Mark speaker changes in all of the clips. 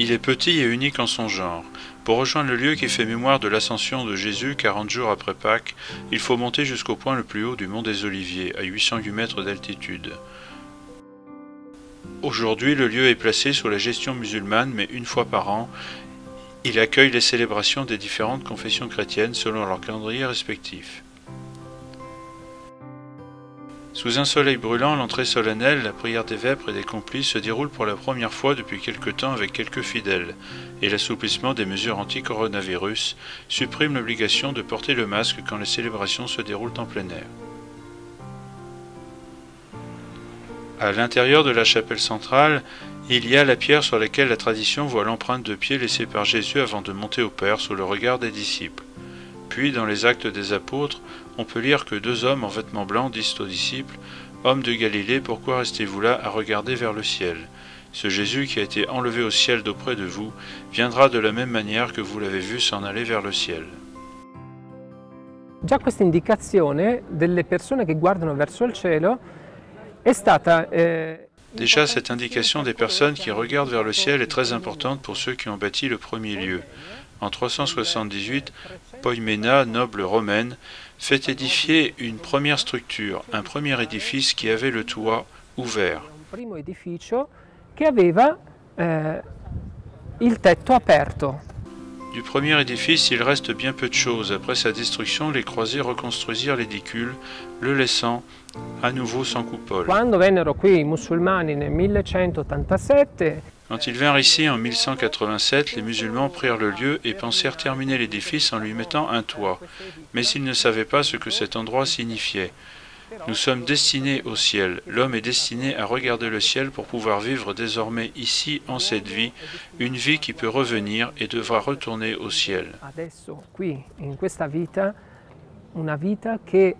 Speaker 1: Il est petit et unique en son genre. Pour rejoindre le lieu qui fait mémoire de l'ascension de Jésus 40 jours après Pâques, il faut monter jusqu'au point le plus haut du mont des Oliviers, à 808 mètres d'altitude. Aujourd'hui, le lieu est placé sous la gestion musulmane, mais une fois par an, il accueille les célébrations des différentes confessions chrétiennes selon leur calendrier respectif. Sous un soleil brûlant, l'entrée solennelle, la prière des vêpres et des complices se déroule pour la première fois depuis quelque temps avec quelques fidèles, et l'assouplissement des mesures anti-coronavirus supprime l'obligation de porter le masque quand les célébrations se déroulent en plein air. À l'intérieur de la chapelle centrale, il y a la pierre sur laquelle la tradition voit l'empreinte de pied laissée par Jésus avant de monter au Père sous le regard des disciples. Puis, dans les Actes des Apôtres, on peut lire que deux hommes en vêtements blancs disent aux disciples « Hommes de Galilée, pourquoi restez-vous là à regarder vers le ciel ? Ce Jésus qui a été enlevé au ciel d'auprès de vous viendra de la même manière que vous l'avez vu s'en aller vers le ciel. »
Speaker 2: Già questa indicazione delle persone che guardano verso il cielo è stata
Speaker 1: Déjà, cette indication des personnes qui regardent vers le ciel est très importante pour ceux qui ont bâti le premier lieu. En 378, Poimena, noble romaine, fait édifier une première structure, un premier édifice qui avait le toit ouvert.
Speaker 2: un primo edificio che aveva il tetto aperto.
Speaker 1: Du premier édifice, il reste bien peu de choses. Après sa destruction, les croisés reconstruisirent l'édicule, le laissant à nouveau sans coupole.
Speaker 2: Quando vennero qui i musulmani nel 1187,
Speaker 1: Quand ils vinrent ici en 1187, les musulmans prirent le lieu et pensèrent terminer l'édifice en lui mettant un toit. Mais ils ne savaient pas ce que cet endroit signifiait. Nous sommes destinés au ciel. L'homme est destiné à regarder le ciel pour pouvoir vivre désormais ici, en cette vie, une vie qui peut revenir et devra retourner au ciel.
Speaker 2: adesso qui in questa vita, una vita che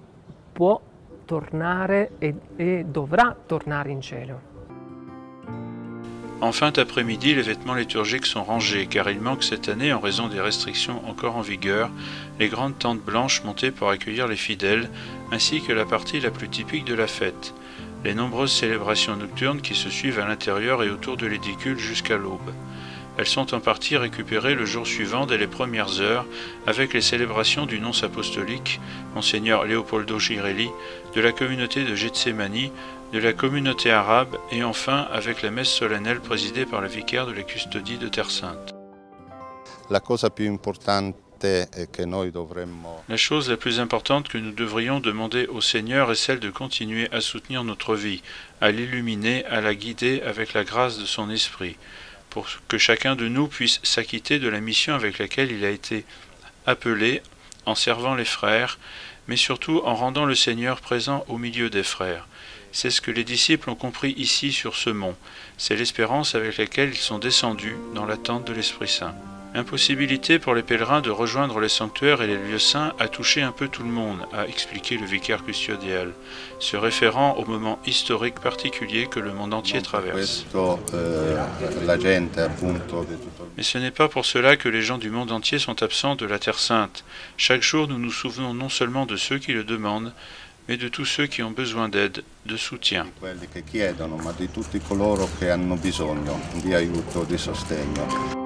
Speaker 2: può tornare e dovrà tornare in cielo.
Speaker 1: En fin d'après-midi, les vêtements liturgiques sont rangés, car il manque cette année, en raison des restrictions encore en vigueur, les grandes tentes blanches montées pour accueillir les fidèles, ainsi que la partie la plus typique de la fête, les nombreuses célébrations nocturnes qui se suivent à l'intérieur et autour de l'édicule jusqu'à l'aube. Elles sont en partie récupérées le jour suivant dès les premières heures, avec les célébrations du nonce apostolique, Monseigneur Leopoldo Girelli, de la communauté de Getsemani, de la communauté arabe et enfin avec la messe solennelle présidée par le vicaire de la custodie de Terre Sainte.
Speaker 3: La chose la plus importante que nous devrions demander au Seigneur est celle de continuer à soutenir notre vie, à l'illuminer, à la guider avec la grâce de son esprit, pour que chacun de nous puisse s'acquitter de la mission avec laquelle il a été appelé en servant les frères, mais surtout en rendant le Seigneur présent au milieu des frères. C'est ce que les disciples ont compris ici sur ce mont. C'est l'espérance avec laquelle ils sont descendus dans l'attente de l'Esprit Saint. Impossibilité pour les pèlerins de rejoindre les sanctuaires et les lieux saints a touché un peu tout le monde, a expliqué le vicaire custodial, se référant au moment historique particulier que le monde entier traverse. Mais ce n'est pas pour cela que les gens du monde entier sont absents de la Terre Sainte. Chaque jour, nous nous souvenons non seulement de ceux qui le demandent, mais de tous ceux qui ont besoin d'aide, de soutien. Quelli che chiedono, ma di tutti coloro che hanno bisogno di aiuto, di sostegno.